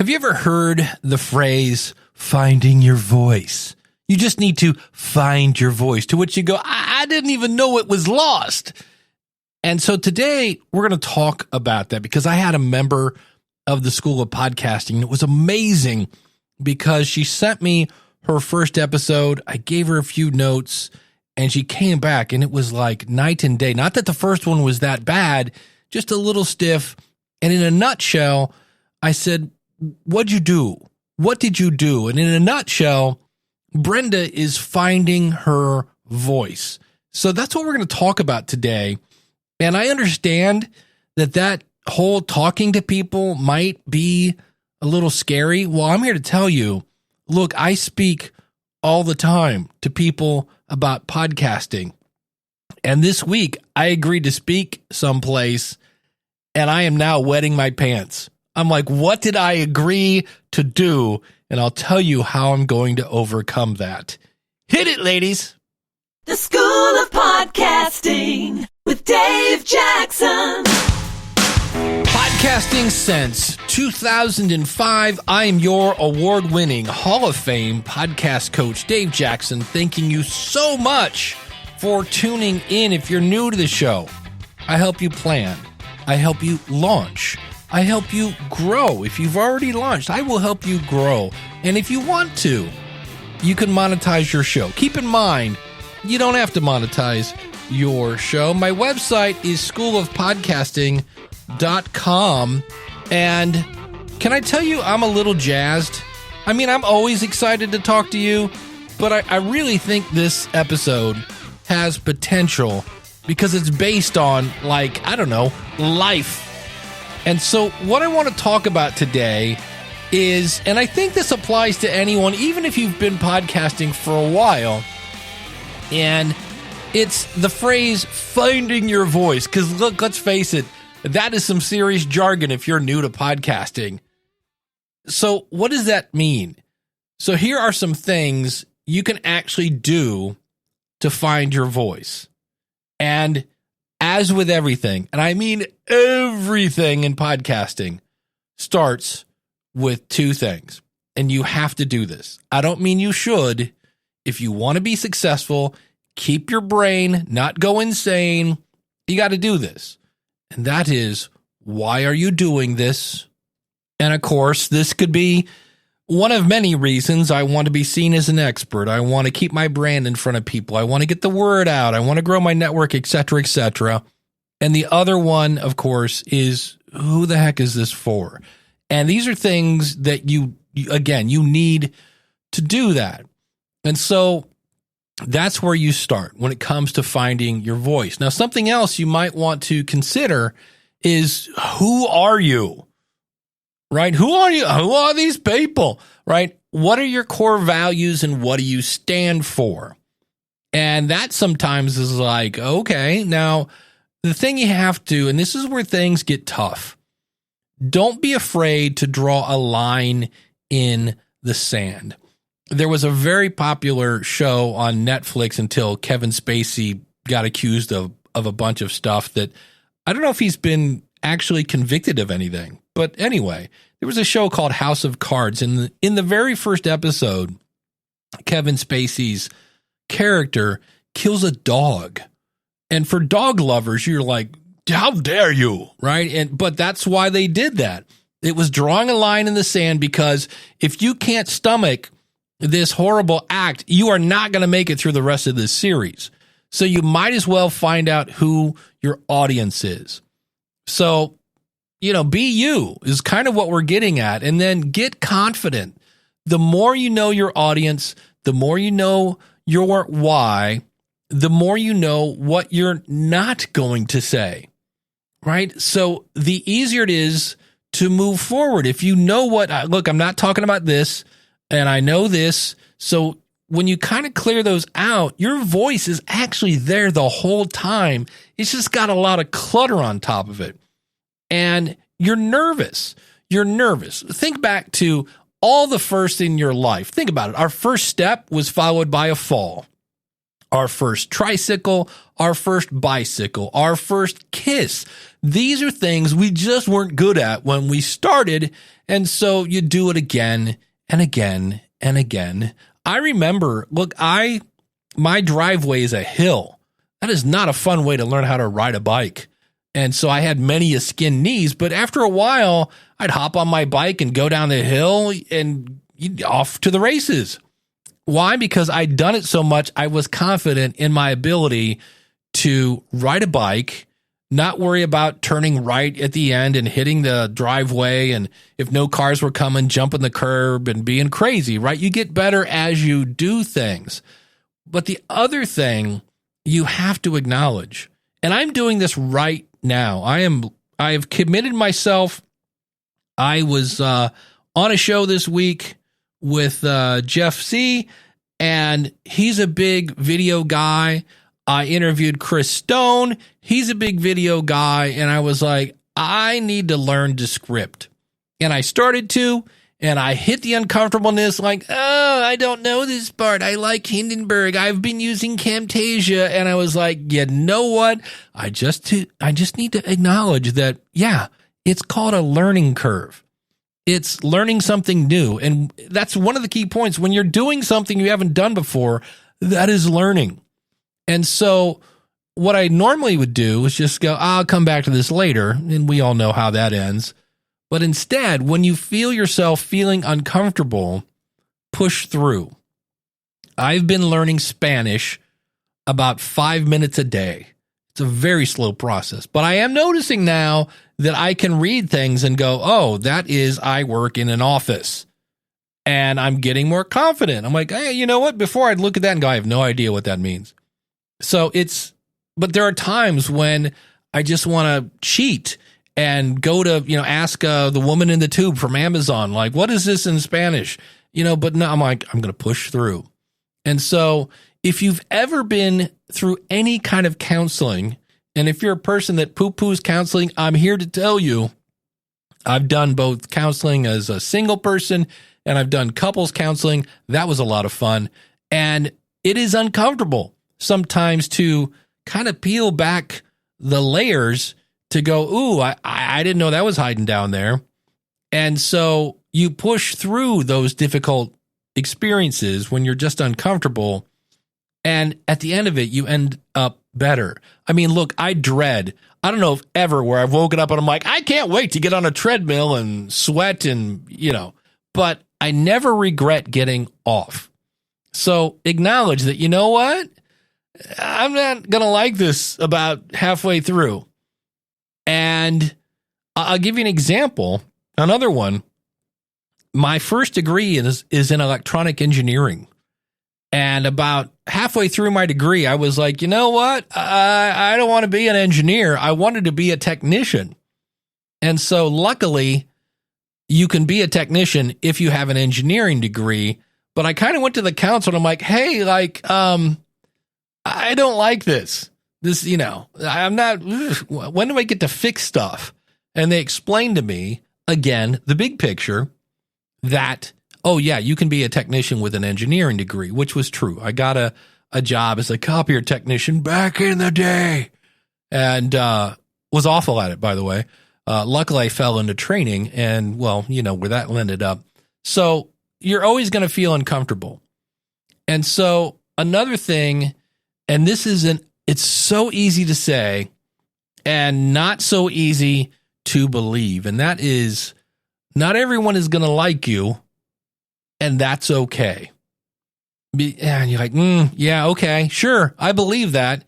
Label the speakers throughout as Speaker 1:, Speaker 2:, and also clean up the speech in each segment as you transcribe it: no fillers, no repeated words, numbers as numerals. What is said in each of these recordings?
Speaker 1: Have you ever heard the phrase, finding your voice? You just need to find your voice, to which you go, I didn't even know it was lost. And so today we're going to talk about that because I had a member of the School of Podcasting. It was amazing because she sent me her first episode. I gave her a few notes and she came back and it was like night and day. Not that the first one was that bad, just a little stiff. And in a nutshell, I said, what'd you do? What did you do? And in a nutshell, Brenda is finding her voice. So that's what we're going to talk about today. And I understand that whole talking to people might be a little scary. Well, I'm here to tell you, look, I speak all the time to people about podcasting. And this week I agreed to speak someplace and I am now wetting my pants. I'm like, what did I agree to do? And I'll tell you how I'm going to overcome that. Hit it, ladies.
Speaker 2: The School of Podcasting with Dave Jackson.
Speaker 1: Podcasting since 2005. I am your award-winning Hall of Fame podcast coach, Dave Jackson, thanking you so much for tuning in. If you're new to the show, I help you plan. I help you launch. I help you grow. If you've already launched, I will help you grow. And if you want to, you can monetize your show. Keep in mind, you don't have to monetize your show. My website is schoolofpodcasting.com. And can I tell you, I'm a little jazzed. I mean, I'm always excited to talk to you, but I really think this episode has potential because it's based on, like, I don't know, life. And so what I want to talk about today is, and I think this applies to anyone, even if you've been podcasting for a while, and it's the phrase, finding your voice. Because look, let's face it, that is some serious jargon if you're new to podcasting. So what does that mean? So here are some things you can actually do to find your voice. And as with everything, and I mean everything in podcasting, starts with two things. And you have to do this. I don't mean you should. If you want to be successful, keep your brain, not go insane, you got to do this. And that is, why are you doing this? And of course, this could be one of many reasons. I want to be seen as an expert. I want to keep my brand in front of people. I want to get the word out. I want to grow my network, etc., etc. And the other one, of course, is who the heck is this for? And these are things that you need to do that. And so that's where you start when it comes to finding your voice. Now, something else you might want to consider is, who are you? Right? Who are you? Who are these people? Right? What are your core values and what do you stand for? And that sometimes is like, okay, now the thing you have to, and this is where things get tough, don't be afraid to draw a line in the sand. There was a very popular show on Netflix until Kevin Spacey got accused of a bunch of stuff that I don't know if he's been actually convicted of anything. But anyway, there was a show called House of Cards. And in the very first episode, Kevin Spacey's character kills a dog. And for dog lovers, you're like, how dare you, right? But that's why they did that. It was drawing a line in the sand because if you can't stomach this horrible act, you are not going to make it through the rest of this series. So you might as well find out who your audience is. So, be you is kind of what we're getting at. And then get confident. The more you know your audience, the more you know your why, the more you know what you're not going to say, right? So the easier it is to move forward. If you know look, I'm not talking about this, and I know this. So when you kind of clear those out, your voice is actually there the whole time. It's just got a lot of clutter on top of it. And you're nervous. You're nervous. Think back to all the first in your life. Think about it. Our first step was followed by a fall. our first tricycle, our first bicycle, our first kiss. These are things we just weren't good at when we started, and so you do it again and again and again. I remember, look, my driveway is a hill. That is not a fun way to learn how to ride a bike. And so I had many a skinned knees, but after a while, I'd hop on my bike and go down the hill and off to the races. Why? Because I'd done it so much, I was confident in my ability to ride a bike, not worry about turning right at the end and hitting the driveway, and if no cars were coming, jumping the curb and being crazy, right? You get better as you do things. But the other thing you have to acknowledge, and I'm doing this right now, I have committed myself. I was on a show this week with Jeff C., and he's a big video guy. I interviewed Chris Stone. He's a big video guy, and I was like, I need to learn to script. And I started to, and I hit the uncomfortableness like, oh, I don't know this part. I like Hindenburg. I've been using Camtasia. And I was like, you know what? I just need to acknowledge that, yeah, it's called a learning curve. It's learning something new. And that's one of the key points. When you're doing something you haven't done before, that is learning. And so what I normally would do is just go, I'll come back to this later. And we all know how that ends. But instead, when you feel yourself feeling uncomfortable, push through. I've been learning Spanish about 5 minutes a day. It's a very slow process, but I am noticing now that I can read things and go, oh, that is, I work in an office, and I'm getting more confident. I'm like, hey, you know what? Before I'd look at that and go, I have no idea what that means. So but there are times when I just want to cheat and go to, ask the woman in the tube from Amazon, like, what is this in Spanish? But no, I'm like, I'm going to push through. And so if you've ever been through any kind of counseling, and if you're a person that poo-poos counseling, I'm here to tell you, I've done both counseling as a single person and I've done couples counseling. That was a lot of fun. And it is uncomfortable sometimes to kind of peel back the layers to go, ooh, I didn't know that was hiding down there. And so you push through those difficult experiences when you're just uncomfortable. And at the end of it, you end up better. I mean, look, I don't know if ever where I've woken up and I'm like, I can't wait to get on a treadmill and sweat and, but I never regret getting off. So acknowledge that, you know what? I'm not going to like this about halfway through. And I'll give you an example. Another one, my first degree is in electronic engineering. And about halfway through my degree, I was like, you know what? I don't want to be an engineer. I wanted to be a technician. And so luckily, you can be a technician if you have an engineering degree. But I kind of went to the counselor and I'm like, hey, I don't like this. I'm not, when do I get to fix stuff? And they explained to me, again, the big picture that, oh yeah, you can be a technician with an engineering degree, which was true. I got a job as a copier technician back in the day and was awful at it, by the way. Luckily, I fell into training and, well, where that ended up. So you're always going to feel uncomfortable. And so another thing, and it's so easy to say and not so easy to believe. And that is, not everyone is going to like you, and that's okay. And you're like, yeah, okay, sure, I believe that.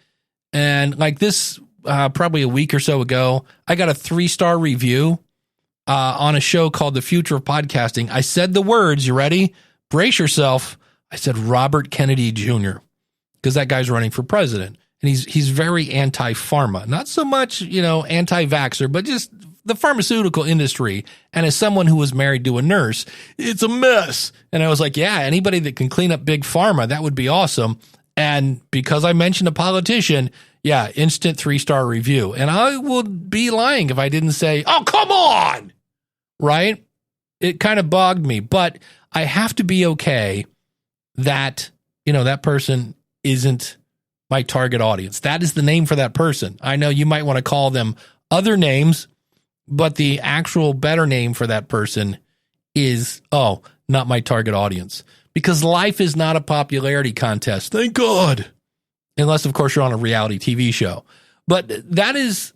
Speaker 1: And like this, probably a week or so ago, I got a 3-star review on a show called The Future of Podcasting. I said the words, you ready? Brace yourself. I said Robert Kennedy Jr., because that guy's running for president. And he's very anti-pharma. Not so much, anti-vaxxer, but just the pharmaceutical industry. And as someone who was married to a nurse, it's a mess. And I was like, yeah, anybody that can clean up big pharma, that would be awesome. And because I mentioned a politician, yeah, instant 3-star review. And I would be lying if I didn't say, oh, come on, right? It kind of bogged me. But I have to be okay that, that person isn't my target audience. That is the name for that person. I know you might want to call them other names, but the actual better name for that person is, not my target audience. Because life is not a popularity contest. Thank God. Unless, of course, you're on a reality TV show. But that is,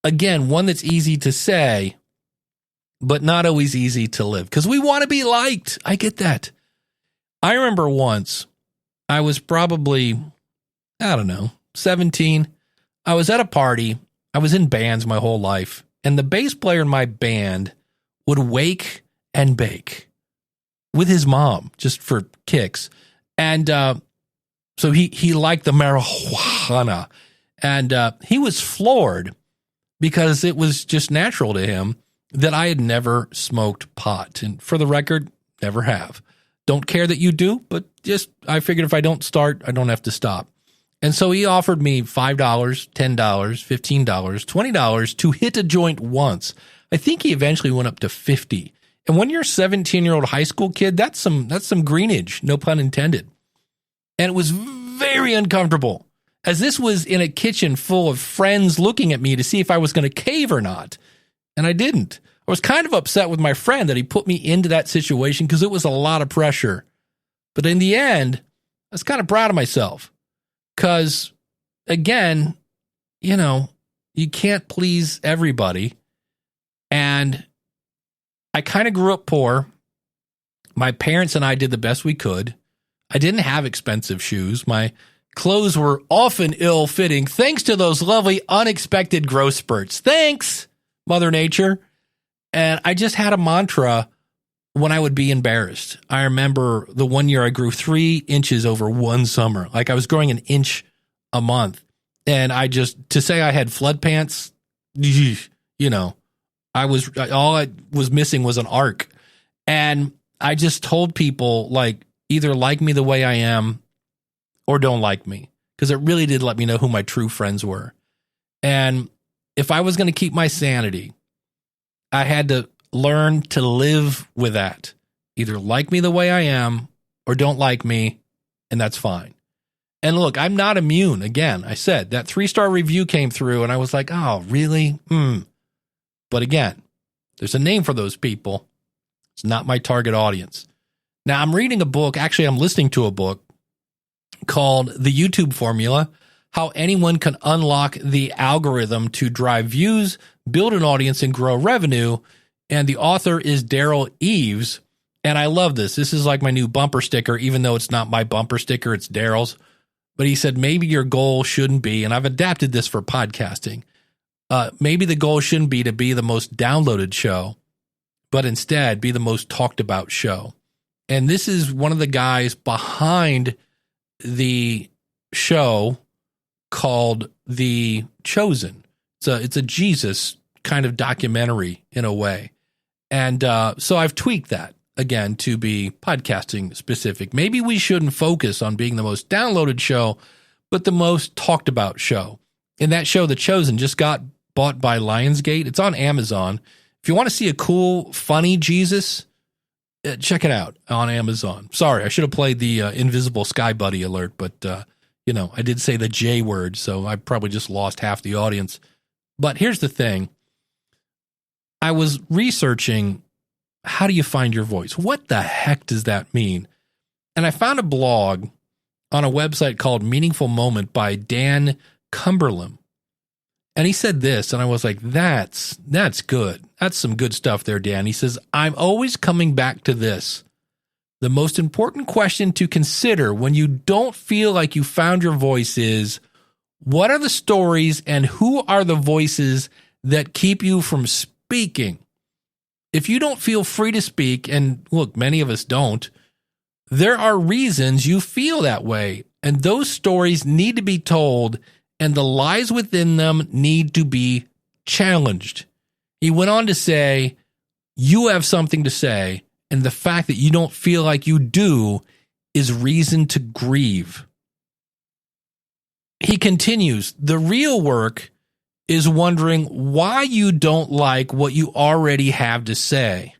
Speaker 1: again, one that's easy to say, but not always easy to live. Because we want to be liked. I get that. I remember once, I was probably, 17. I was at a party. I was in bands my whole life. And the bass player in my band would wake and bake with his mom just for kicks. And so he liked the marijuana. And he was floored because it was just natural to him that I had never smoked pot. And for the record, never have. Don't care that you do, but just I figured if I don't start, I don't have to stop. And so he offered me $5, $10, $15, $20 to hit a joint once. I think he eventually went up to 50. And when you're a 17-year-old high school kid, that's some greenage, no pun intended. And it was very uncomfortable, as this was in a kitchen full of friends looking at me to see if I was going to cave or not. And I didn't. I was kind of upset with my friend that he put me into that situation because it was a lot of pressure. But in the end, I was kind of proud of myself. Because, again, you can't please everybody. And I kind of grew up poor. My parents and I did the best we could. I didn't have expensive shoes. My clothes were often ill-fitting thanks to those lovely unexpected growth spurts. Thanks, Mother Nature. And I just had a mantra when I would be embarrassed. I remember the one year I grew 3 inches over one summer. Like I was growing an inch a month. And to say I had flood pants, all I was missing was an arc. And I just told people, like, either like me the way I am or don't like me. Because it really did let me know who my true friends were. And if I was going to keep my sanity, I had to learn to live with that. Either like me the way I am or don't like me, and that's fine. And look, I'm not immune. Again, I said that 3-star review came through and I was like, oh, really? But again, there's a name for those people. It's not my target audience. Now, I'm reading a book. Actually, I'm listening to a book called The YouTube Formula: How Anyone Can Unlock the Algorithm to Drive Views, Build an Audience, and Grow Revenue. And the author is Daryl Eves. And I love this. This is like my new bumper sticker, even though it's not my bumper sticker, it's Daryl's. But he said, maybe your goal shouldn't be, and I've adapted this for podcasting, maybe the goal shouldn't be to be the most downloaded show, but instead be the most talked about show. And this is one of the guys behind the show called The Chosen. It's a Jesus kind of documentary in a way. And so I've tweaked that, again, to be podcasting specific. Maybe we shouldn't focus on being the most downloaded show, but the most talked about show. And that show, The Chosen, just got bought by Lionsgate. It's on Amazon. If you want to see a cool, funny Jesus, check it out on Amazon. Sorry, I should have played the invisible Sky Buddy alert, but, I did say the J word, so I probably just lost half the audience. But here's the thing. I was researching, how do you find your voice? What the heck does that mean? And I found a blog on a website called Meaningful Moment by Dan Cumberland. And he said this, and I was like, that's good. That's some good stuff there, Dan. He says, I'm always coming back to this. The most important question to consider when you don't feel like you found your voice is, what are the stories and who are the voices that keep you from speaking? If you don't feel free to speak, and look, many of us don't, there are reasons you feel that way, and those stories need to be told, and the lies within them need to be challenged. He went on to say, you have something to say, and the fact that you don't feel like you do is reason to grieve. He continues, the real work is wondering why you don't like what you already have to say.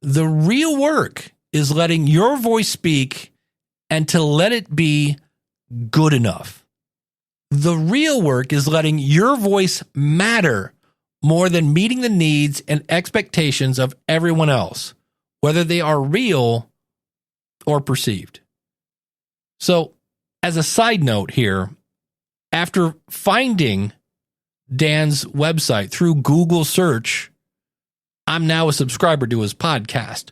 Speaker 1: The real work is letting your voice speak and to let it be good enough. The real work is letting your voice matter more than meeting the needs and expectations of everyone else, whether they are real or perceived. So, as a side note here, after finding Dan's website through Google search, I'm now a subscriber to his podcast.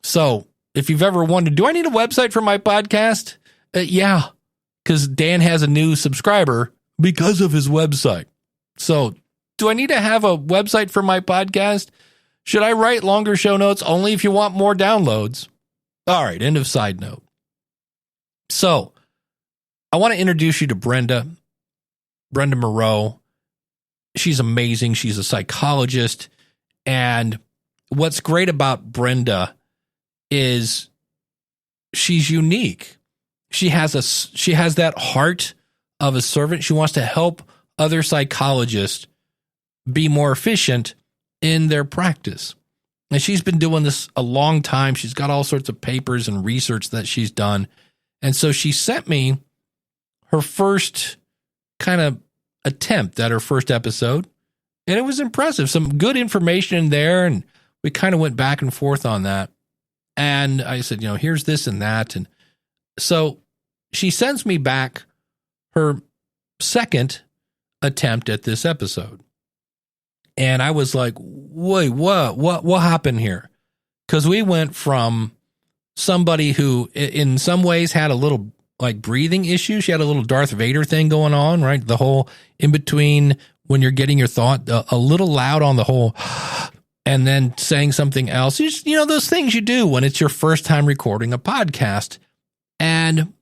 Speaker 1: So, if you've ever wondered, do I need a website for my podcast? Yeah, because Dan has a new subscriber because of his website. So, do I need to have a website for my podcast? Should I write longer show notes only if you want more downloads? All right, end of side note. So, I want to introduce you to Brenda Moreau. She's amazing. She's a psychologist. And what's great about Brenda is she's unique. She has that heart of a servant. She wants to help other psychologists be more efficient in their practice. And she's been doing this a long time. She's got all sorts of papers and research that she's done. And so she sent me her first kind of attempt at her first episode. And it was impressive. Some good information in there. And we kind of went back and forth on that. And I said, here's this and that. And so she sends me back her second attempt at this episode. And I was like, wait, what happened here? Because we went from somebody who in some ways had a little like breathing issue. She had a little Darth Vader thing going on, right? The whole in between when you're getting your thought, a little loud on the whole, and then saying something else. Just, those things you do when it's your first time recording a podcast. And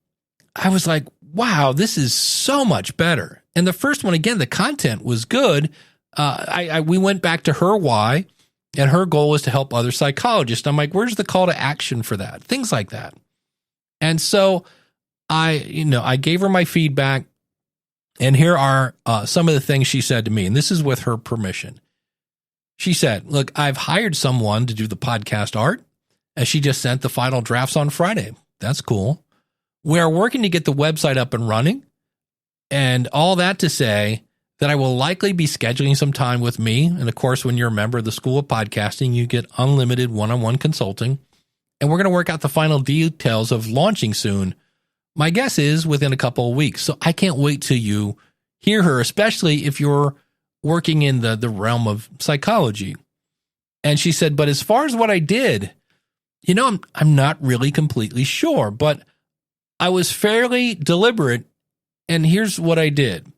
Speaker 1: I was like, wow, this is so much better. And the first one, again, the content was good. We went back to her why, and her goal was to help other psychologists. I'm like, where's the call to action for that? Things like that. And so I gave her my feedback, and here are some of the things she said to me, and this is with her permission. She said, look, I've hired someone to do the podcast art, and she just sent the final drafts on Friday. That's cool. We're working to get the website up and running, and all that to say that I will likely be scheduling some time with me. And of course, when you're a member of the School of Podcasting, you get unlimited one-on-one consulting. And we're going to work out the final details of launching soon. My guess is within a couple of weeks. So I can't wait till you hear her, especially if you're working in the realm of psychology. And she said, but as far as what I did, I'm not really completely sure, but I was fairly deliberate. And here's what I did.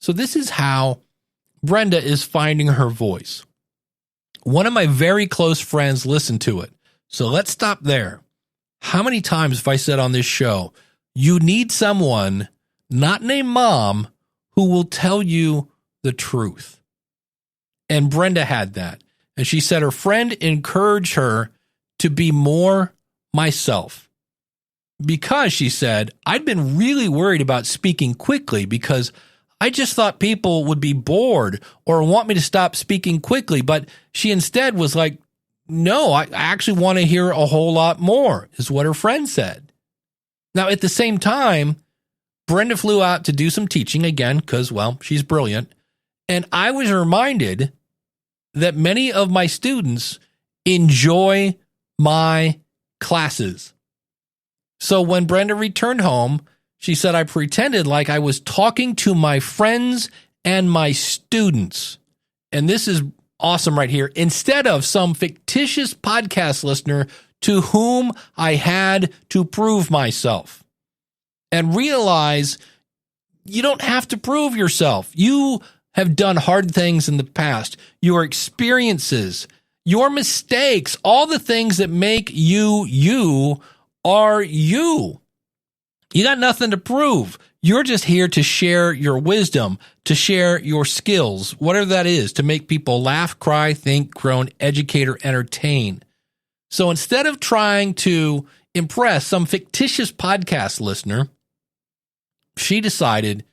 Speaker 1: So this is how Brenda is finding her voice. One of my very close friends listened to it. So let's stop there. How many times have I said on this show, you need someone, not named Mom, who will tell you the truth? And Brenda had that. And she said her friend encouraged her to be more myself. Because, she said, I'd been really worried about speaking quickly because I just thought people would be bored or want me to stop speaking quickly. But she instead was like, no, I actually want to hear a whole lot more, is what her friend said. Now, at the same time, Brenda flew out to do some teaching again because, well, she's brilliant. And I was reminded that many of my students enjoy my classes. So when Brenda returned home, she said, I pretended like I was talking to my friends and my students. And this is awesome right here. Instead of some fictitious podcast listener to whom I had to prove myself. And realize you don't have to prove yourself. You have done hard things in the past. Your experiences, your mistakes, all the things that make you, you are you. You got nothing to prove. You're just here to share your wisdom, to share your skills, whatever that is, to make people laugh, cry, think, groan, educate, or entertain. So instead of trying to impress some fictitious podcast listener, she decided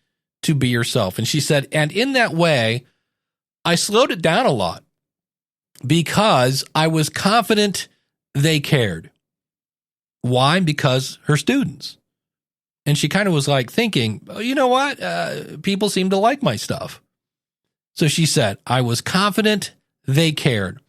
Speaker 1: to be herself. And she said, and in that way, I slowed it down a lot because I was confident they cared. Why? Because her students. And she kind of was like thinking, oh, you know what? People seem to like my stuff. So she said, I was confident they cared.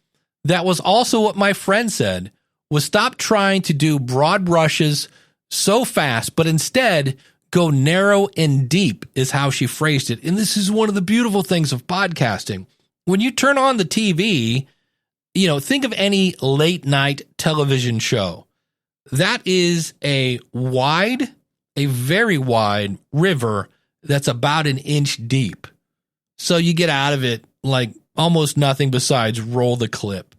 Speaker 1: That was also what my friend said, was stop trying to do broad brushes so fast, but instead go narrow and deep is how she phrased it. And this is one of the beautiful things of podcasting. When you turn on the TV, think of any late night television show. That is a very wide river that's about an inch deep. So you get out of it like almost nothing besides roll the clip.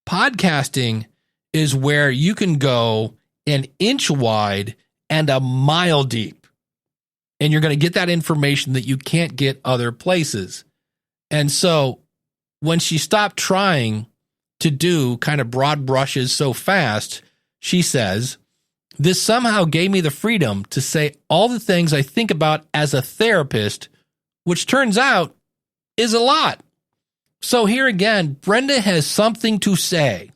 Speaker 1: Podcasting is where you can go an inch wide and a mile deep. And you're going to get that information that you can't get other places. And so when she stopped trying to do kind of broad brushes so fast, she says, this somehow gave me the freedom to say all the things I think about as a therapist, which turns out is a lot. So here again, Brenda has something to say.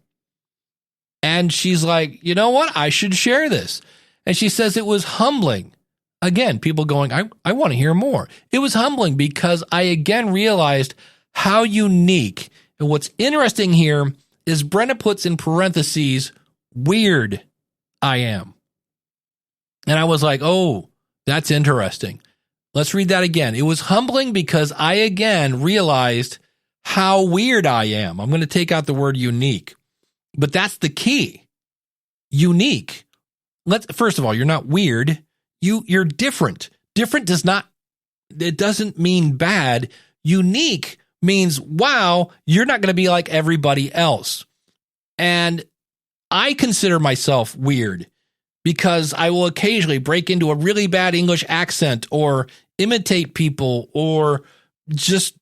Speaker 1: And she's like, you know what? I should share this. And she says it was humbling. Again, people going, I want to hear more. It was humbling because I again realized how unique. And what's interesting here is Brenda puts in parentheses, weird I am. And I was like, oh, that's interesting. Let's read that again. It was humbling because I again realized how weird I am. I'm going to take out the word unique, but that's the key. Unique. First of all, you're not weird. You're different. Different doesn't mean bad. Unique means, wow, you're not going to be like everybody else. And I consider myself weird because I will occasionally break into a really bad English accent or imitate people or just,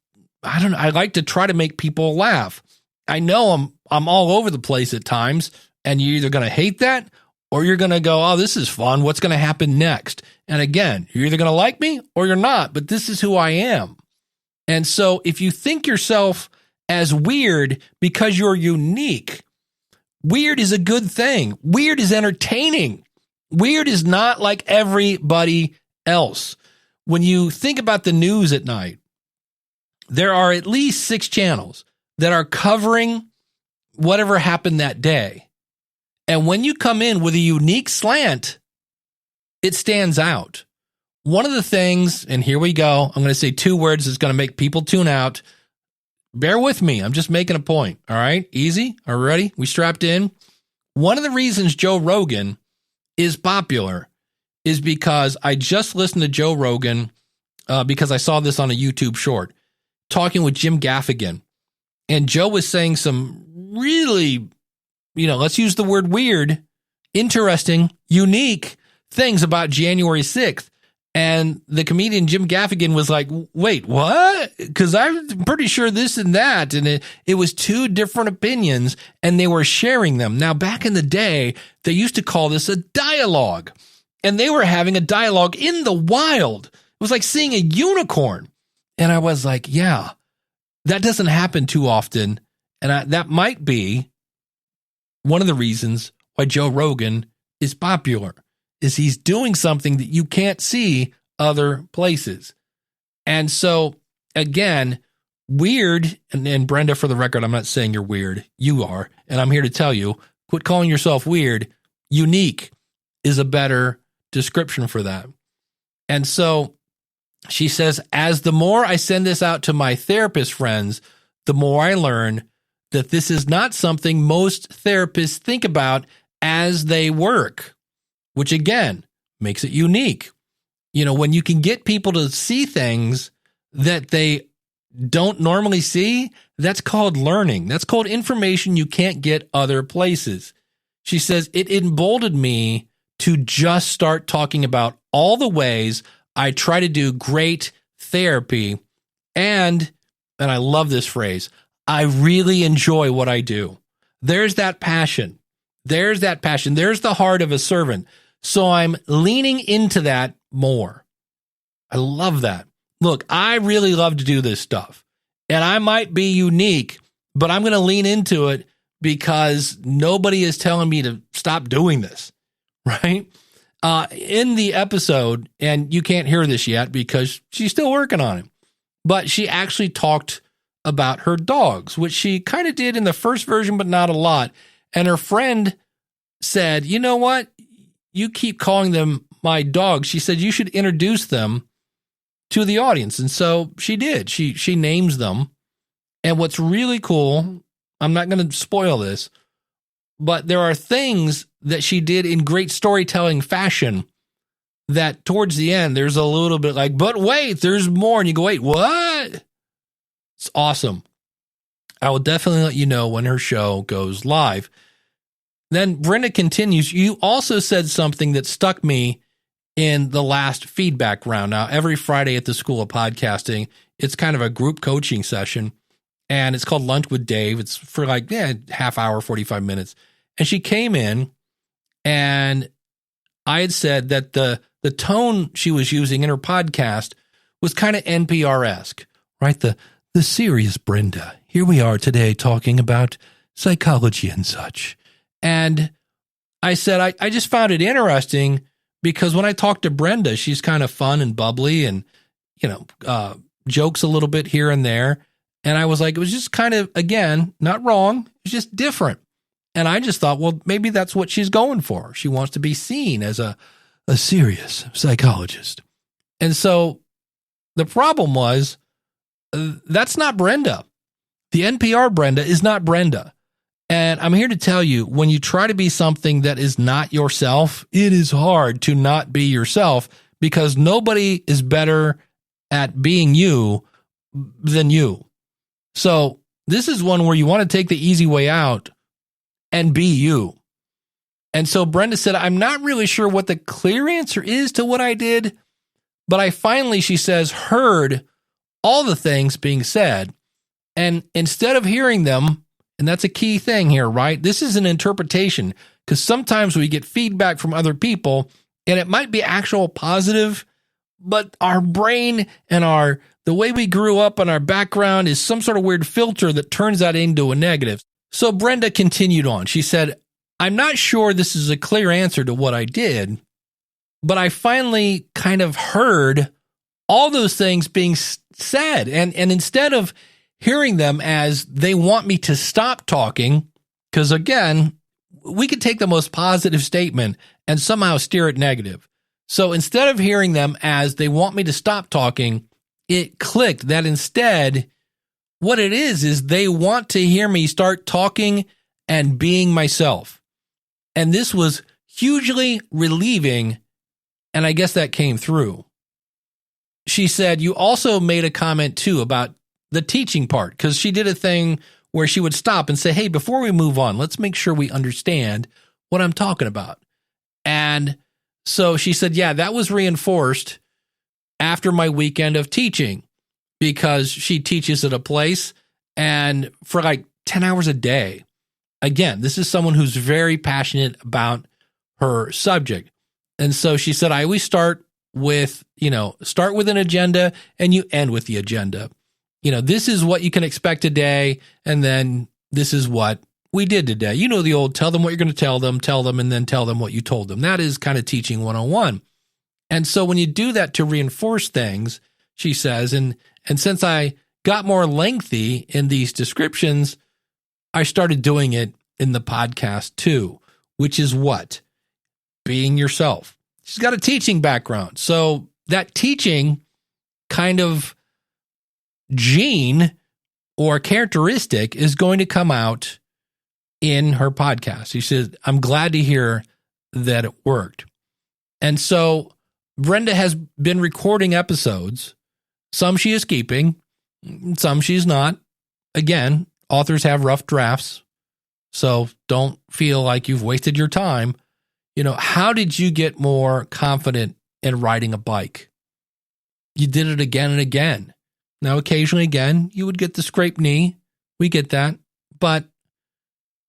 Speaker 1: I don't know. I like to try to make people laugh. I know I'm all over the place at times, and you're either going to hate that or you're going to go, oh, this is fun. What's going to happen next? And again, you're either going to like me or you're not, but this is who I am. And so if you think yourself as weird because you're unique, weird is a good thing. Weird is entertaining. Weird is not like everybody else. When you think about the news at night, there are at least 6 channels that are covering whatever happened that day. And when you come in with a unique slant, it stands out. One of the things, and here we go, I'm going to say 2 words that's going to make people tune out. Bear with me. I'm just making a point. All right? Easy? Are we ready? We strapped in? One of the reasons Joe Rogan is popular is because I just listened to Joe Rogan because I saw this on a YouTube short, talking with Jim Gaffigan. And Joe was saying some really, let's use the word weird, interesting, unique things about January 6th. And the comedian Jim Gaffigan was like, wait, what? Because I'm pretty sure this and that. And it was 2 different opinions, and they were sharing them. Now, back in the day, they used to call this a dialogue. And they were having a dialogue in the wild. It was like seeing a unicorn. And I was like, yeah, that doesn't happen too often. And that might be one of the reasons why Joe Rogan is popular, is he's doing something that you can't see other places. And so, again, weird, and Brenda, for the record, I'm not saying you're weird. You are. And I'm here to tell you, quit calling yourself weird. Unique is a better description for that. And so she says, as the more I send this out to my therapist friends, the more I learn that this is not something most therapists think about as they work, which again makes it unique. When you can get people to see things that they don't normally see, that's called learning. That's called information you can't get other places. She says, it emboldened me to just start talking about all the ways I try to do great therapy. And I love this phrase, I really enjoy what I do. There's that passion. There's that passion. There's the heart of a servant. So I'm leaning into that more. I love that. Look, I really love to do this stuff. And I might be unique, but I'm going to lean into it because nobody is telling me to stop doing this, right? in the episode, and you can't hear this yet because she's still working on it, but she actually talked about her dogs, which she kind of did in the first version, but not a lot. And her friend said, you know what? You keep calling them my dogs. She said, you should introduce them to the audience. And so she did. She names them. And what's really cool, I'm not going to spoil this, but there are things that she did in great storytelling fashion that towards the end, there's a little bit like, but wait, there's more. And you go, wait, what? It's awesome. I will definitely let you know when her show goes live. Then Brenda continues, you also said something that stuck me in the last feedback round. Now, every Friday at the School of Podcasting, it's kind of a group coaching session, and it's called Lunch with Dave. It's for like half hour, 45 minutes. And she came in, and I had said that the tone she was using in her podcast was kind of NPR-esque, right? The serious Brenda. Here we are today talking about psychology and such. And I said, I just found it interesting because when I talk to Brenda, she's kind of fun and bubbly and, jokes a little bit here and there. And I was like, it was just kind of, again, not wrong. It's just different. And I just thought, well, maybe that's what she's going for. She wants to be seen as a serious psychologist. And so the problem was, that's not Brenda. The NPR Brenda is not Brenda. And I'm here to tell you, when you try to be something that is not yourself, it is hard to not be yourself because nobody is better at being you than you. So this is one where you want to take the easy way out and be you. And so Brenda said, I'm not really sure what the clear answer is to what I did, but I finally, she says, heard all the things being said. And instead of hearing them, and that's a key thing here, right? This is an interpretation because sometimes we get feedback from other people and it might be actual positive, but our brain and the way we grew up and our background is some sort of weird filter that turns that into a negative. So Brenda continued on. She said, I'm not sure this is a clear answer to what I did, but I finally kind of heard all those things being said. And instead of hearing them as they want me to stop talking, because again, we could take the most positive statement and somehow steer it negative. So instead of hearing them as they want me to stop talking, it clicked that instead, what it is they want to hear me start talking and being myself. And this was hugely relieving, and I guess that came through. She said, you also made a comment too about the teaching part, because she did a thing where she would stop and say, hey, before we move on, let's make sure we understand what I'm talking about. And so she said, yeah, that was reinforced after my weekend of teaching, because she teaches at a place and for like 10 hours a day. Again, this is someone who's very passionate about her subject. And so she said, I always start with an agenda and you end with the agenda. This is what you can expect today. And then this is what we did today. The old, tell them what you're going to tell them, and then tell them what you told them. That is kind of teaching 101. And so when you do that to reinforce things, she says, and since I got more lengthy in these descriptions, I started doing it in the podcast too, which is what? Being yourself. She's got a teaching background. So that teaching kind of gene or characteristic is going to come out in her podcast. She said, I'm glad to hear that it worked. And so Brenda has been recording episodes. Some she is keeping, some she's not. Again, authors have rough drafts, so don't feel like you've wasted your time. How did you get more confident in riding a bike? You did it again and again. Now, occasionally, again, you would get the scraped knee. We get that. But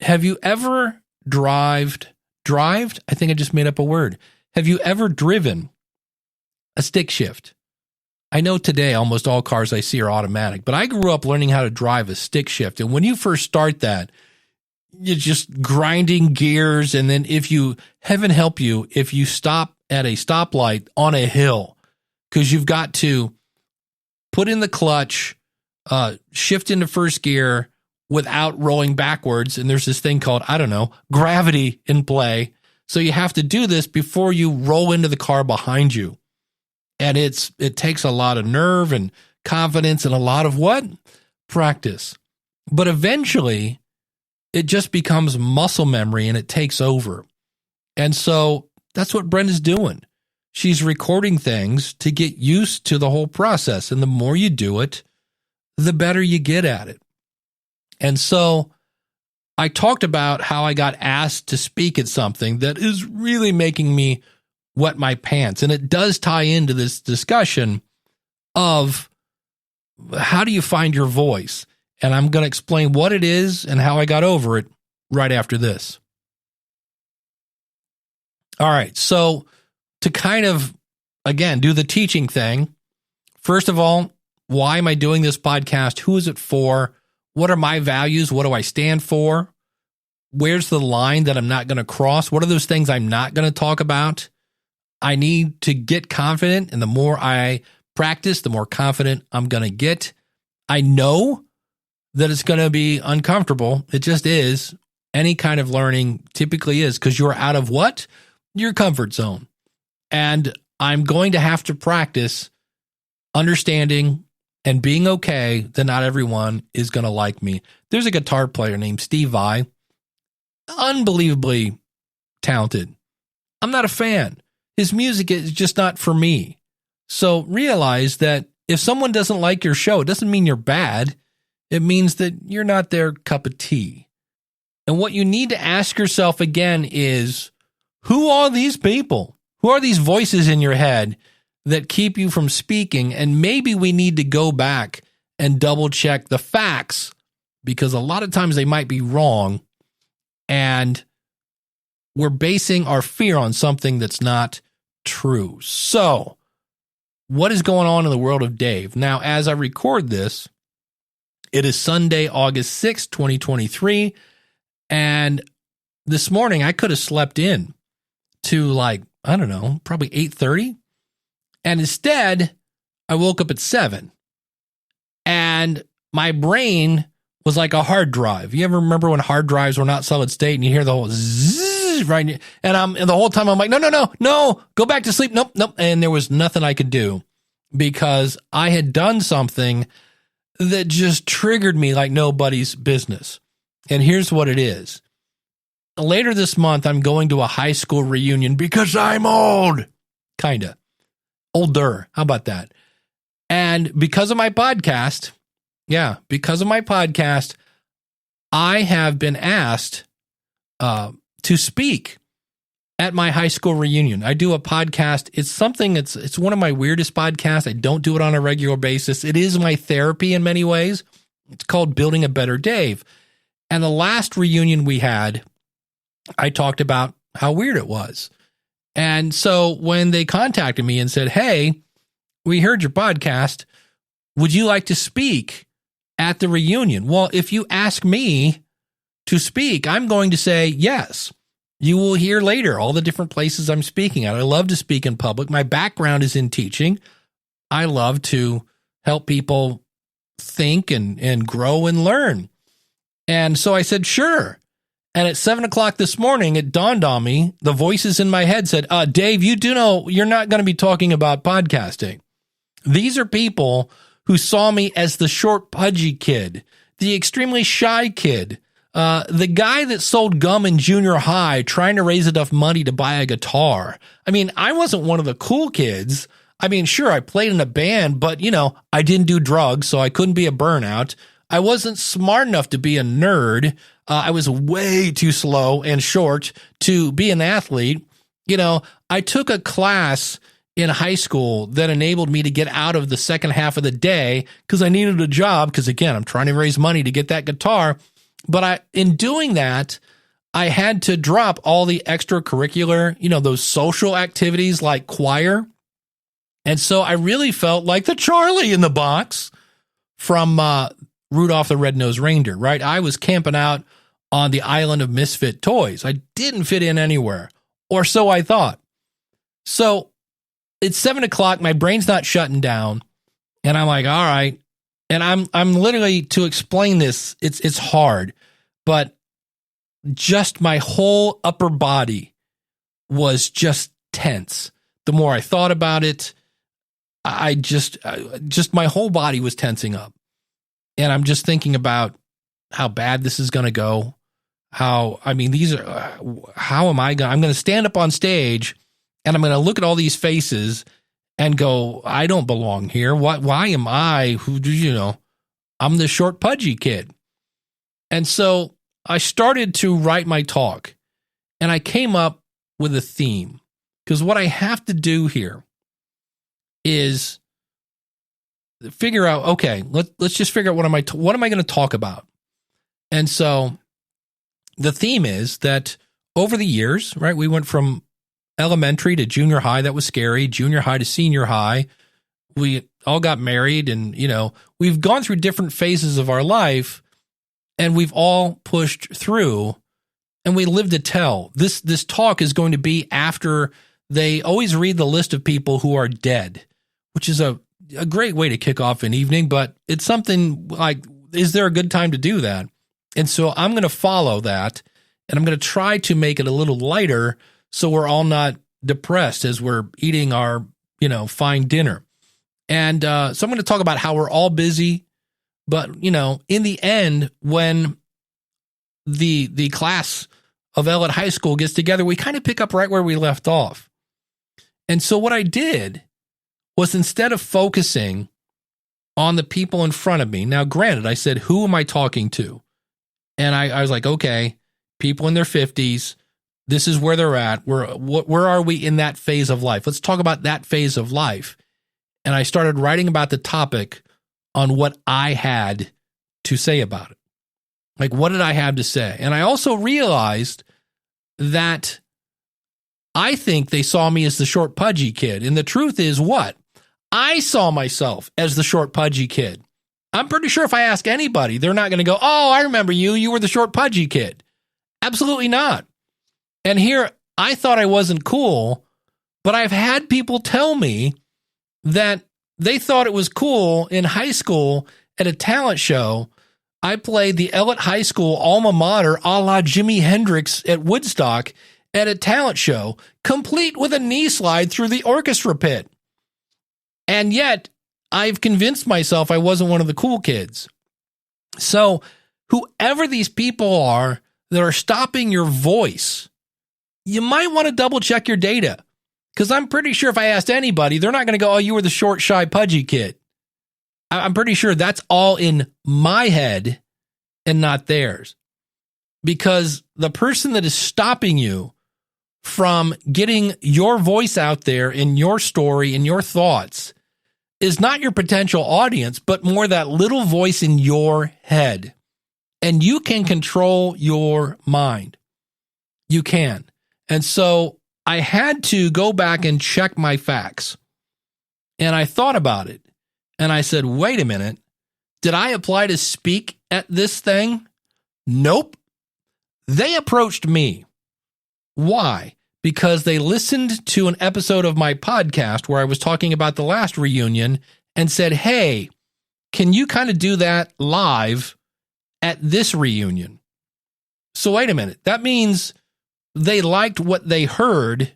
Speaker 1: have you ever drived? I think I just made up a word. Have you ever driven a stick shift? I know today almost all cars I see are automatic, but I grew up learning how to drive a stick shift. And when you first start that, you're just grinding gears. And then if you, heaven help you, if you stop at a stoplight on a hill, because you've got to put in the clutch, shift into first gear without rolling backwards. And there's this thing called, I don't know, gravity in play. So you have to do this before you roll into the car behind you. And it takes a lot of nerve and confidence and a lot of what? Practice. But eventually it just becomes muscle memory and it takes over. And so that's what Brenda's doing. She's recording things to get used to the whole process. And the more you do it, the better you get at it. And so I talked about how I got asked to speak at something that is really making me wet my pants. And it does tie into this discussion of how do you find your voice? And I'm going to explain what it is and how I got over it right after this. All right. So to kind of, again, do the teaching thing, first of all, why am I doing this podcast? Who is it for? What are my values? What do I stand for? Where's the line that I'm not going to cross? What are those things I'm not going to talk about? I need to get confident, and the more I practice, the more confident I'm going to get. I know that it's going to be uncomfortable. It just is. Any kind of learning typically is, because you're out of what? Your comfort zone. And I'm going to have to practice understanding and being okay that not everyone is going to like me. There's a guitar player named Steve Vai, unbelievably talented. I'm not a fan. His music is just not for me. So realize that if someone doesn't like your show, it doesn't mean you're bad. It means that you're not their cup of tea. And what you need to ask yourself again is, who are these people? Who are these voices in your head that keep you from speaking? And maybe we need to go back and double check the facts, because a lot of times they might be wrong. And we're basing our fear on something that's not true. So what is going on in the world of Dave? Now, as I record this, it is Sunday, August 6th, 2023. And this morning I could have slept in to probably 8:30. And instead I woke up at 7. And my brain was like a hard drive. You ever remember when hard drives were not solid state and you hear the whole zzz, right? And the whole time I'm like, no, go back to sleep. Nope. And there was nothing I could do, because I had done something that just triggered me like nobody's business. And here's what it is. Later this month, I'm going to a high school reunion because I'm old. Kinda. Older. How about that? And because of my podcast, I have been asked to speak at my high school reunion. I do a podcast. It's one of my weirdest podcasts. I don't do it on a regular basis. It is my therapy in many ways. It's called Building a Better Dave. And the last reunion we had, I talked about how weird it was. And so when they contacted me and said, hey, we heard your podcast, would you like to speak at the reunion? Well, if you ask me to speak, I'm going to say yes. You will hear later all the different places I'm speaking at. I love to speak in public. My background is in teaching. I love to help people think and grow and learn. And so I said, sure. And at 7:00 this morning, it dawned on me, the voices in my head said, Dave, you do know you're not going to be talking about podcasting. These are people who saw me as the short, pudgy kid, the extremely shy kid, the guy that sold gum in junior high trying to raise enough money to buy a guitar. I mean, I wasn't one of the cool kids. I mean, sure, I played in a band, but, I didn't do drugs, so I couldn't be a burnout. I wasn't smart enough to be a nerd. I was way too slow and short to be an athlete. I took a class in high school that enabled me to get out of the second half of the day because I needed a job. Because again, I'm trying to raise money to get that guitar. But in doing that, I had to drop all the extracurricular, those social activities like choir. And so I really felt like the Charlie in the box from Rudolph the Red-Nosed Reindeer, right? I was camping out on the island of misfit toys. I didn't fit in anywhere, or so I thought. So it's 7:00. My brain's not shutting down. And I'm like, all right. And I'm literally, to explain this, it's hard, but just my whole upper body was just tense. The more I thought about it, I just my whole body was tensing up. And I'm just thinking about how bad this is going to go. How am I going to stand up on stage and I'm going to look at all these faces and go, I don't belong here. Why am I, I'm the short, pudgy kid. And so I started to write my talk, and I came up with a theme, because what I have to do here is figure out, okay, let's just figure out what am I going to talk about? And so the theme is that over the years, right, we went from elementary to junior high. That was scary. Junior high to senior high. We all got married, and, we've gone through different phases of our life, and we've all pushed through, and we live to tell. This talk is going to be after they always read the list of people who are dead, which is a great way to kick off an evening, but it's something like, is there a good time to do that? And so I'm going to follow that, and I'm going to try to make it a little lighter so we're all not depressed as we're eating our, fine dinner. And so I'm going to talk about how we're all busy, but, in the end, when the class of L at high school gets together, we kind of pick up right where we left off. And so what I did was, instead of focusing on the people in front of me, now granted, I said, who am I talking to? And I was like, okay, people in their 50s, this is where they're at. Where are we in that phase of life? Let's talk about that phase of life. And I started writing about the topic on what I had to say about it. Like, what did I have to say? And I also realized that I think they saw me as the short, pudgy kid. And the truth is what? I saw myself as the short, pudgy kid. I'm pretty sure if I ask anybody, they're not going to go, oh, I remember you. You were the short, pudgy kid. Absolutely not. And here, I thought I wasn't cool, but I've had people tell me that they thought it was cool in high school at a talent show. I played the L at high school alma mater a la Jimi Hendrix at Woodstock at a talent show, complete with a knee slide through the orchestra pit. And yet, I've convinced myself I wasn't one of the cool kids. So, whoever these people are that are stopping your voice, you might want to double check your data, because I'm pretty sure if I asked anybody, they're not going to go, oh, you were the short, shy, pudgy kid. I'm pretty sure that's all in my head and not theirs, because the person that is stopping you from getting your voice out there in your story and your thoughts is not your potential audience, but more that little voice in your head. And you can control your mind. You can. And so I had to go back and check my facts. And I thought about it. And I said, wait a minute. Did I apply to speak at this thing? Nope. They approached me. Why? Because they listened to an episode of my podcast where I was talking about the last reunion and said, hey, can you kind of do that live at this reunion? So wait a minute. That means they liked what they heard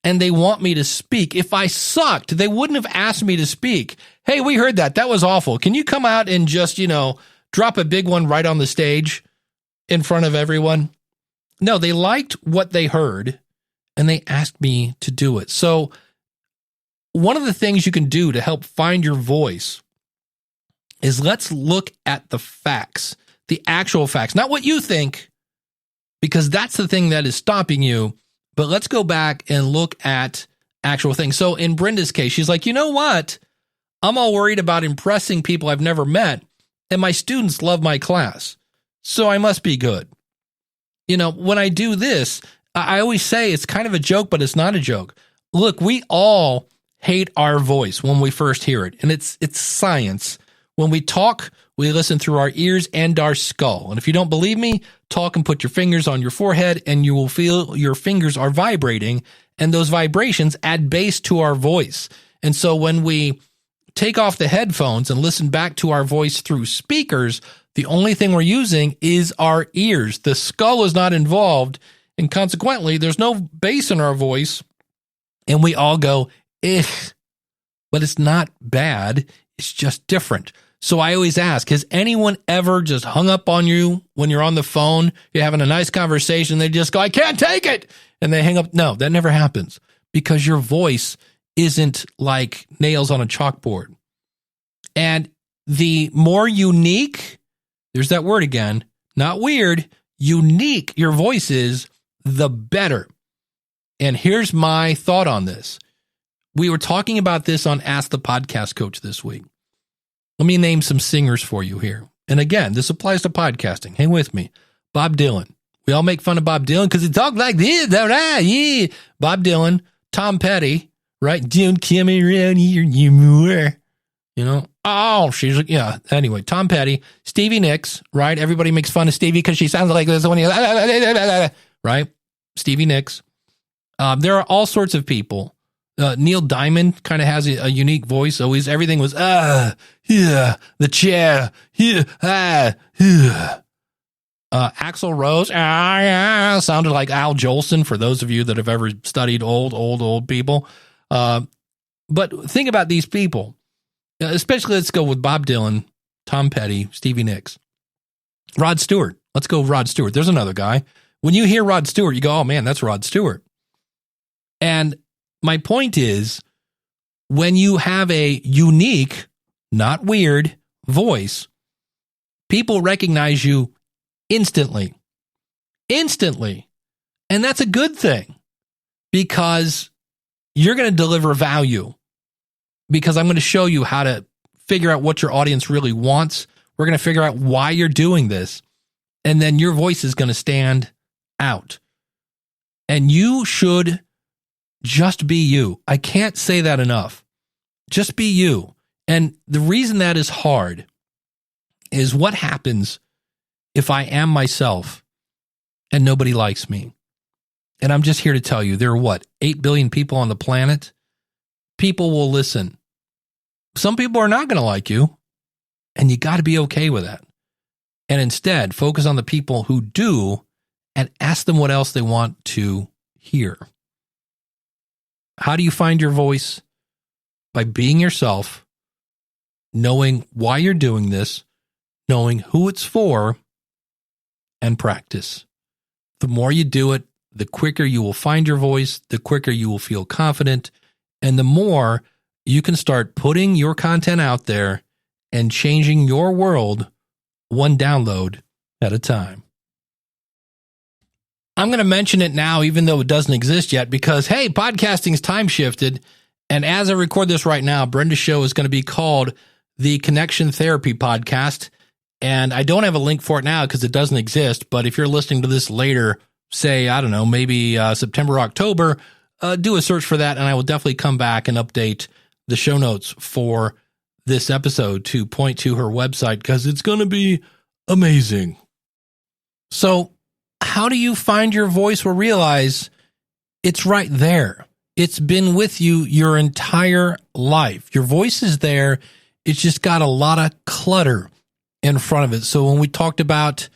Speaker 1: and they want me to speak. If I sucked, they wouldn't have asked me to speak. Hey, we heard that. That was awful. Can you come out and just, drop a big one right on the stage in front of everyone? No, they liked what they heard and they asked me to do it. So one of the things you can do to help find your voice is, let's look at the facts, the actual facts, not what you think, because that's the thing that is stopping you. But let's go back and look at actual things. So in Brenda's case, she's like, you know what? I'm all worried about impressing people I've never met, and my students love my class, so I must be good. When I do this, I always say it's kind of a joke, but it's not a joke. Look, we all hate our voice when we first hear it, and it's science. When we talk We listen through our ears and our skull. And if you don't believe me, talk and put your fingers on your forehead and you will feel your fingers are vibrating, and those vibrations add bass to our voice. And so when we take off the headphones and listen back to our voice through speakers, the only thing we're using is our ears. The skull is not involved, and consequently, there's no bass in our voice, and we all go, "Ugh." But it's not bad. It's just different. So I always ask, has anyone ever just hung up on you when you're on the phone? You're having a nice conversation. They just go, "I can't take it." And they hang up. No, that never happens because your voice isn't like nails on a chalkboard. And the more unique, there's that word again, not weird, unique your voice is, the better. And here's my thought on this. We were talking about this on Ask the Podcast Coach this week. Let me name some singers for you here. And again, this applies to podcasting. Hang with me. Bob Dylan. We all make fun of Bob Dylan because he talks like this. Yeah. Bob Dylan, Tom Petty, right? Don't come around here anymore. You know? Oh, she's, yeah. Anyway, Tom Petty, Stevie Nicks, right? Everybody makes fun of Stevie because she sounds like this when right? Stevie Nicks. There are all sorts of people. Neil Diamond kind of has a unique voice. Always everything was yeah, the chair, yeah, Axl Rose sounded like Al Jolson for those of you that have ever studied old people. But think about these people, especially let's go with Bob Dylan, Tom Petty, Stevie Nicks, Rod Stewart. Let's go Rod Stewart. There's another guy. When you hear Rod Stewart, you go, "Oh man, that's Rod Stewart." And my point is, when you have a unique, not weird voice, people recognize you instantly. Instantly. And that's a good thing because you're going to deliver value, because I'm going to show you how to figure out what your audience really wants. We're going to figure out why you're doing this. And then your voice is going to stand out. And you should just be you. I can't say that enough. Just be you. And the reason that is hard is what happens if I am myself and nobody likes me. And I'm just here to tell you, there are 8 billion people on the planet? People will listen. Some people are not going to like you, and you got to be okay with that. And instead, focus on the people who do and ask them what else they want to hear. How do you find your voice? By being yourself, knowing why you're doing this, knowing who it's for, and practice. The more you do it, the quicker you will find your voice, the quicker you will feel confident, and the more you can start putting your content out there and changing your world one download at a time. I'm going to mention it now, even though it doesn't exist yet, because, hey, podcasting's time shifted. And as I record this right now, Brenda's show is going to be called the Connection Therapy Podcast. And I don't have a link for it now because it doesn't exist. But if you're listening to this later, say, I don't know, maybe September, October, do a search for that. And I will definitely come back and update the show notes for this episode to point to her website because it's going to be amazing. So how do you find your voice? Or realize it's right there. It's been with you your entire life. Your voice is there. It's just got a lot of clutter in front of it. So when we talked about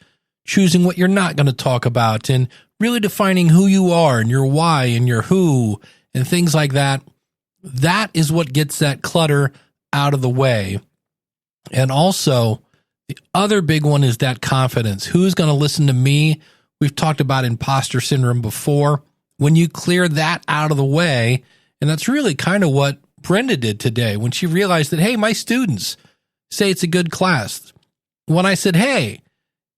Speaker 1: choosing what you're not going to talk about and really defining who you are and your why and your who and things like that, that is what gets that clutter out of the way. And also, the other big one is that confidence. Who's going to listen to me? We've talked about imposter syndrome before. When you clear that out of the way, and that's really kind of what Brenda did today when she realized that, hey, my students say it's a good class. When I said, hey,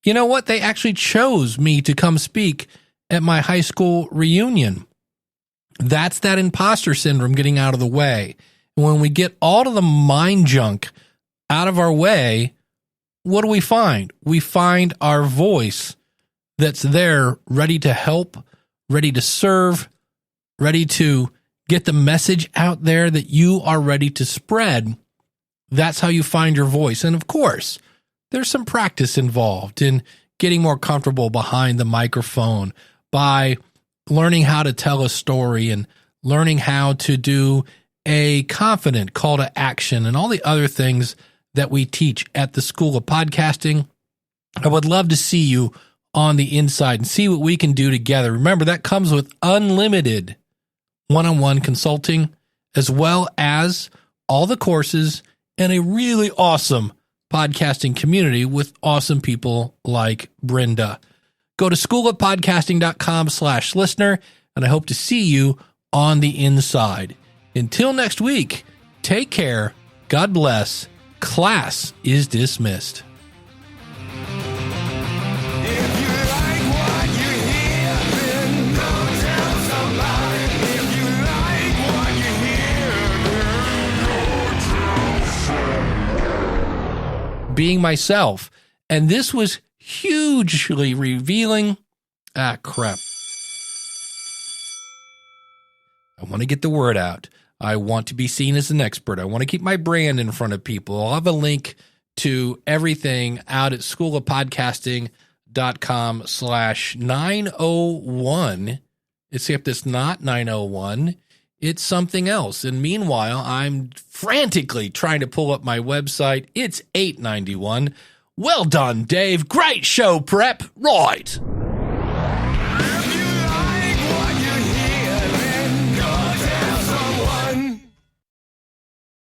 Speaker 1: you know what? They actually chose me to come speak at my high school reunion. That's that imposter syndrome getting out of the way. And when we get all of the mind junk out of our way, what do we find? We find our voice that's there, ready to help, ready to serve, ready to get the message out there that you are ready to spread. That's how you find your voice. And of course, there's some practice involved in getting more comfortable behind the microphone by learning how to tell a story and learning how to do a confident call to action and all the other things that we teach at the School of Podcasting. I would love to see you on the inside and see what we can do together. Remember, that comes with unlimited one-on-one consulting, as well as all the courses and a really awesome podcasting community with awesome people like Brenda. Go to schoolofpodcasting.com/listener, and I hope to see you on the inside. Until next week, take care. God bless. Class is dismissed. Being myself. And this was hugely revealing. Crap. I want to get the word out. I want to be seen as an expert. I want to keep my brand in front of people. I'll have a link to everything out at schoolofpodcasting.com/901. Except it's not 901. It's something else. And meanwhile, I'm frantically trying to pull up my website. It's 891. Well done, Dave. Great show prep. Right.